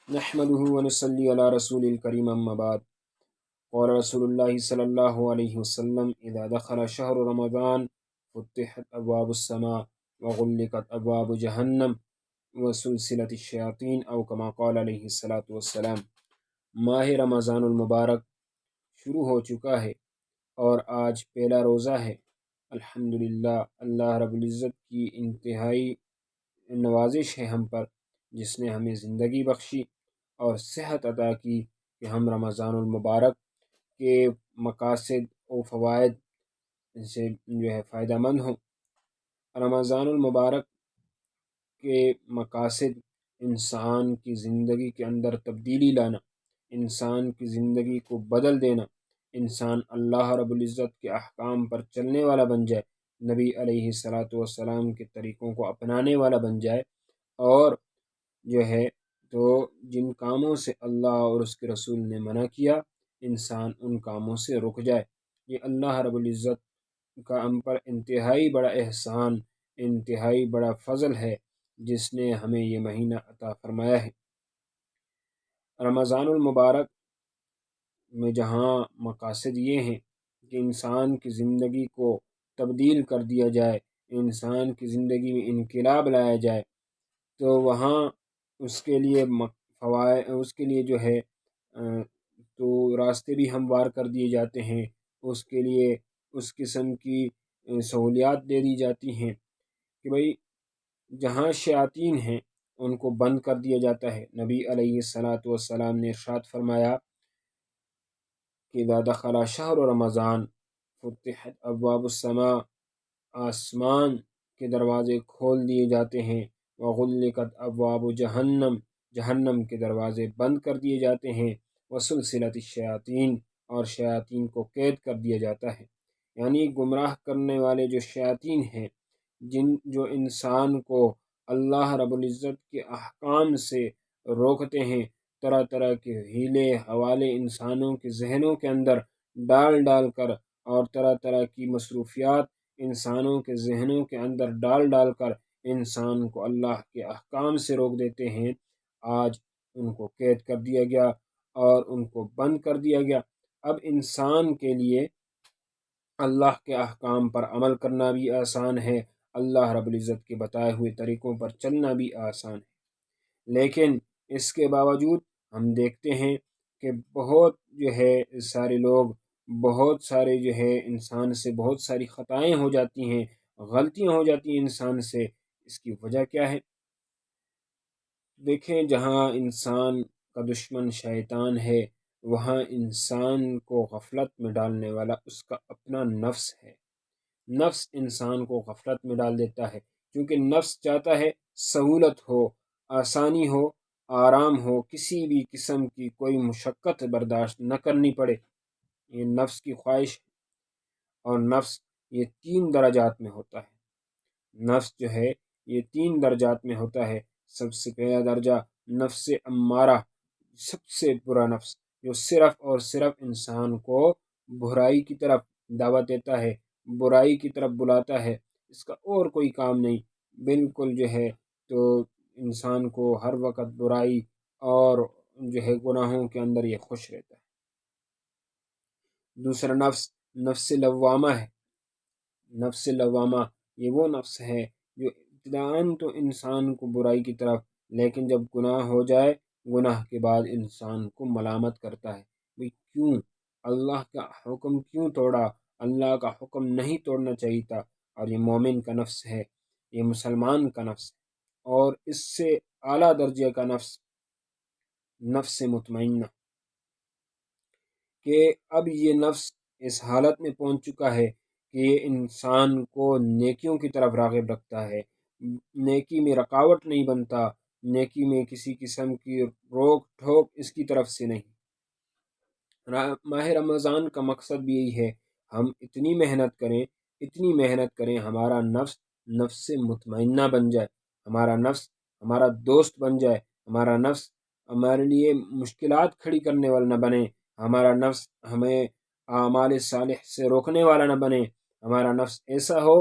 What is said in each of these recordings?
نحمده ونصلي على رسول الكريم أما بعد. قال رسول الله صلى الله عليه وسلم إذا دخل شهر رمضان فتحت أبواب السماء وغلقت أبواب جهنم وسلسلة الشياطين أو كما قال عليه الصلاة والسلام. ماہ رمضان المبارک شروع ہو چکا ہے اور آج پہلا روزہ ہے. الحمدللہ، اللہ رب العزت کی انتہائی نوازش ہے ہم پر، جس نے ہمیں زندگی بخشی اور صحت عطا کی کہ ہم رمضان المبارک کے مقاصد و فوائد سے فائدہ مند ہوں. رمضان المبارک کے مقاصد انسان کی زندگی کے اندر تبدیلی لانا، انسان کی زندگی کو بدل دینا، انسان اللہ رب العزت کے احکام پر چلنے والا بن جائے، نبی علیہ الصلاۃ والسلام کے طریقوں کو اپنانے والا بن جائے، اور تو جن کاموں سے اللہ اور اس کے رسول نے منع کیا انسان ان کاموں سے رک جائے. یہ اللہ رب العزت کا ہم پر انتہائی بڑا احسان، انتہائی بڑا فضل ہے، جس نے ہمیں یہ مہینہ عطا فرمایا ہے. رمضان المبارک میں جہاں مقاصد یہ ہیں کہ انسان کی زندگی کو تبدیل کر دیا جائے، انسان کی زندگی میں انقلاب لایا جائے، تو وہاں اس کے لیے فوائد، اس کے لیے تو راستے بھی ہموار کر دیے جاتے ہیں، اس کے لیے اس قسم کی سہولیات دے دی جاتی ہیں کہ بھئی جہاں شیاطین ہیں ان کو بند کر دیا جاتا ہے. نبی علیہ الصلاۃ والسلام نے ارشاد فرمایا کہ اذا دخل شہر رمضان فتحت ابواب السماء، آسمان کے دروازے کھول دیے جاتے ہیں، وغلقت ابواب جہنم، جہنم کے دروازے بند کر دیے جاتے ہیں، وسلسلۃ الشیاطین، اور شیاطین کو قید کر دیا جاتا ہے. یعنی گمراہ کرنے والے جو شیاطین ہیں، جو انسان کو اللہ رب العزت کے احکام سے روکتے ہیں، طرح طرح کے ہیلے حوالے انسانوں کے ذہنوں کے اندر ڈال ڈال کر، اور طرح طرح کی مصروفیات انسانوں کے ذہنوں کے اندر ڈال ڈال کر انسان کو اللہ کے احکام سے روک دیتے ہیں، آج ان کو قید کر دیا گیا اور ان کو بند کر دیا گیا. اب انسان کے لیے اللہ کے احکام پر عمل کرنا بھی آسان ہے، اللہ رب العزت کے بتائے ہوئے طریقوں پر چلنا بھی آسان ہے. لیکن اس کے باوجود ہم دیکھتے ہیں کہ بہت سارے لوگ، بہت سارے انسان سے بہت ساری خطائیں ہو جاتی ہیں، غلطیاں ہو جاتی ہیں انسان سے. اس کی وجہ کیا ہے؟ دیکھیں، جہاں انسان کا دشمن شیطان ہے، وہاں انسان کو غفلت میں ڈالنے والا اس کا اپنا نفس ہے. نفس انسان کو غفلت میں ڈال دیتا ہے، کیونکہ نفس چاہتا ہے سہولت ہو، آسانی ہو، آرام ہو، کسی بھی قسم کی کوئی مشقت برداشت نہ کرنی پڑے. یہ نفس کی خواہش ہے، اور نفس یہ 3 درجات میں ہوتا ہے. نفس یہ 3 درجات میں ہوتا ہے. سب سے پہلا درجہ نفس امارہ، سب سے برا نفس، جو صرف اور صرف انسان کو برائی کی طرف دعوت دیتا ہے، برائی کی طرف بلاتا ہے، اس کا اور کوئی کام نہیں، بالکل تو انسان کو ہر وقت برائی اور گناہوں کے اندر یہ خوش رہتا ہے. دوسرا نفس نفس لوامہ ہے. نفس لوامہ یہ وہ نفس ہے جو ابتداءً تو انسان کو برائی کی طرف، لیکن جب گناہ ہو جائے، گناہ کے بعد انسان کو ملامت کرتا ہے، بھئی کیوں اللہ کا حکم کیوں توڑا، اللہ کا حکم نہیں توڑنا چاہیے تھا. اور یہ مومن کا نفس ہے، یہ مسلمان کا نفس ہے. اور اس سے اعلیٰ درجے کا نفس نفس مطمئنہ، کہ اب یہ نفس اس حالت میں پہنچ چکا ہے کہ یہ انسان کو نیکیوں کی طرف راغب رکھتا ہے، نیکی میں رکاوٹ نہیں بنتا، نیکی میں کسی قسم کی روک ٹھوک اس کی طرف سے نہیں. ماہ رمضان کا مقصد بھی یہی ہے، ہم اتنی محنت کریں، ہمارا نفس نفس مطمئنہ بن جائے، ہمارا نفس ہمارا دوست بن جائے، ہمارا نفس ہمارے لیے مشکلات کھڑی کرنے والا نہ بنے، ہمارا نفس ہمیں اعمال صالح سے روکنے والا نہ بنے. ہمارا نفس ایسا ہو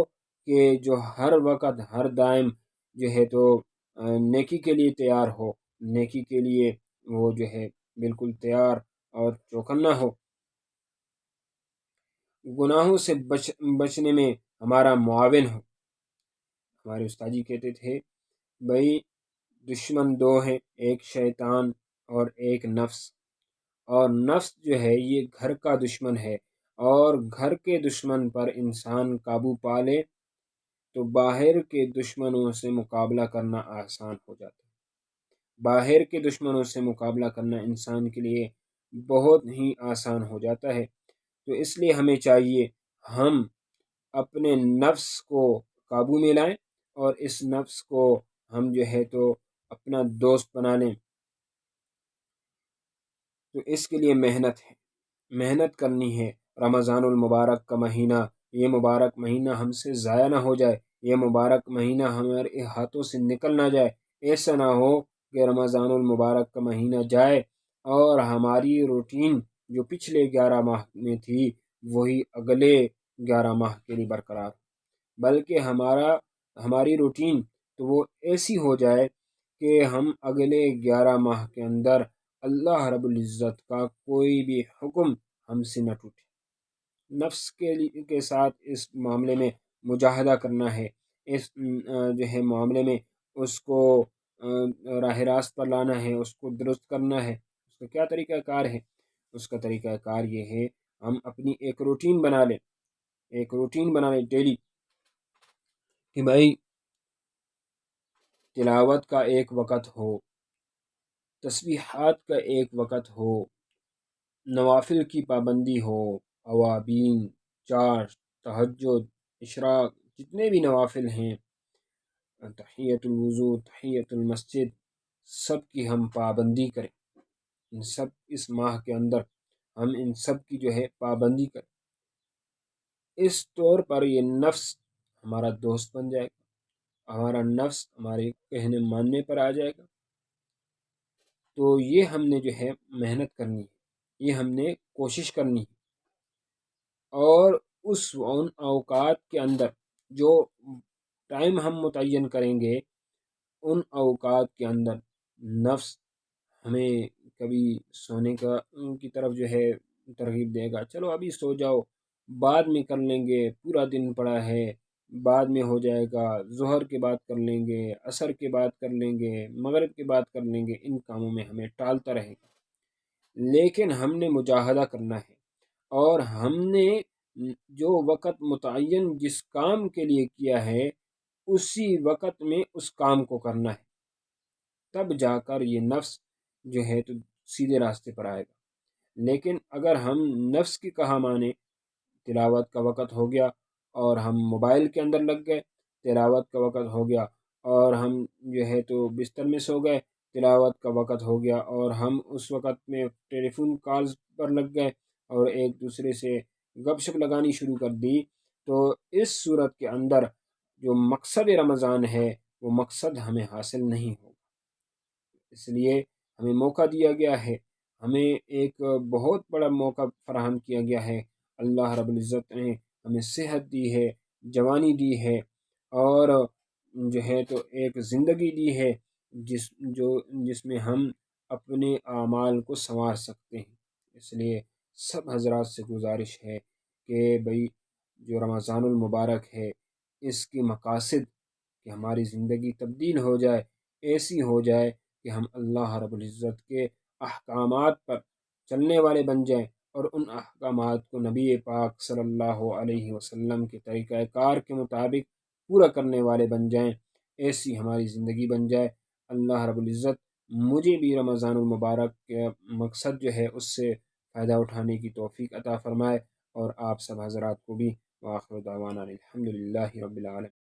کہ جو ہر وقت ہر دائم تو نیکی کے لیے تیار ہو، نیکی کے لیے وہ جو ہے بالکل تیار اور چوکنا ہو۔ گناہوں سے بچنے میں ہمارا معاون ہو۔ ہمارے استاد جی کہتے تھے بھائی دشمن دو ہیں، ایک شیطان اور ایک نفس، اور نفس جو ہے یہ گھر کا دشمن ہے، اور گھر کے دشمن پر انسان قابو پا لے تو باہر کے دشمنوں سے مقابلہ کرنا آسان ہو جاتا ہے۔ باہر کے دشمنوں سے مقابلہ کرنا انسان کے لیے بہت ہی آسان ہو جاتا ہے۔ تو اس لیے ہمیں چاہیے ہم اپنے نفس کو قابو میں لائیں اور اس نفس کو ہم جو ہے تو اپنا دوست بنا لیں۔ تو اس کے لیے محنت کرنی ہے۔ رمضان المبارک کا مہینہ، یہ مبارک مہینہ ہم سے ضائع نہ ہو جائے، یہ مبارک مہینہ ہمارے ہاتھوں سے نکل نہ جائے۔ ایسا نہ ہو کہ رمضان المبارک کا مہینہ جائے اور ہماری روٹین جو پچھلے 11 ماہ میں تھی وہی اگلے 11 ماہ کے لیے برقرار، بلکہ ہماری روٹین تو وہ ایسی ہو جائے کہ ہم اگلے 11 ماہ کے اندر اللہ رب العزت کا کوئی بھی حکم ہم سے نہ ٹوٹے۔ نفس کے ساتھ اس معاملے میں مجاہدہ کرنا ہے، اس جو ہے معاملے میں اس کو راہ راست پر لانا ہے، اس کو درست کرنا ہے۔ اس کا کیا طریقہ کار ہے؟ اس کا طریقہ کار یہ ہے ہم اپنی ایک روٹین بنا لیں، ڈیلی، کہ بھائی تلاوت کا ایک وقت ہو، تسبیحات کا ایک وقت ہو، نوافل کی پابندی ہو، اوابین، چاشت، تہجد، اشراق، جتنے بھی نوافل ہیں، تحیۃ الوضو، تحیۃ المسجد، سب کی ہم پابندی کریں۔ اس ماہ کے اندر ہم ان سب کی جو ہے پابندی کریں۔ اس طور پر یہ نفس ہمارا دوست بن جائے گا، ہمارا نفس ہمارے کہنے ماننے پر آ جائے گا۔ تو یہ ہم نے جو ہے محنت کرنی ہے، یہ ہم نے کوشش کرنی ہے، اور ان اوقات کے اندر جو ٹائم ہم متعین کریں گے ان اوقات کے اندر نفس ہمیں کبھی سونے کی طرف جو ہے ترغیب دے گا، چلو ابھی سو جاؤ، بعد میں کر لیں گے، پورا دن پڑا ہے، بعد میں ہو جائے گا، ظہر کے بعد کر لیں گے، عصر کے بعد کر لیں گے، مغرب کے بعد کر لیں گے، ان کاموں میں ہمیں ٹالتا رہے گا۔ لیکن ہم نے مجاہدہ کرنا ہے، اور ہم نے جو وقت متعین جس کام کے لیے کیا ہے اسی وقت میں اس کام کو کرنا ہے، تب جا کر یہ نفس جو ہے تو سیدھے راستے پر آئے گا۔ لیکن اگر ہم نفس کی کہا مانیں، تلاوت کا وقت ہو گیا اور ہم موبائل کے اندر لگ گئے، تلاوت کا وقت ہو گیا اور ہم جو ہے تو بستر میں سو گئے، تلاوت کا وقت ہو گیا اور ہم اس وقت میں ٹیلی فون کالز پر لگ گئے اور ایک دوسرے سے گپ شپ لگانی شروع کر دی، تو اس صورت کے اندر جو مقصد رمضان ہے وہ مقصد ہمیں حاصل نہیں ہوگا۔ اس لیے ہمیں موقع دیا گیا ہے، ہمیں ایک بہت بڑا موقع فراہم کیا گیا ہے۔ اللہ رب العزت نے ہمیں صحت دی ہے، جوانی دی ہے، اور جو ہے تو ایک زندگی دی ہے جس میں ہم اپنے اعمال کو سنوار سکتے ہیں۔ اس لیے سب حضرات سے گزارش ہے کہ بھئی جو رمضان المبارک ہے اس کی مقاصد کہ ہماری زندگی تبدیل ہو جائے، ایسی ہو جائے کہ ہم اللہ رب العزت کے احکامات پر چلنے والے بن جائیں، اور ان احکامات کو نبی پاک صلی اللہ علیہ وسلم کے طریقہ کار کے مطابق پورا کرنے والے بن جائیں، ایسی ہماری زندگی بن جائے۔ اللہ رب العزت مجھے بھی رمضان المبارک کے مقصد جو ہے اس سے فائدہ اٹھانے کی توفیق عطا فرمائے، اور آپ سب حضرات کو بھی۔ وآخر دعوانا الحمدللہ رب العالمین۔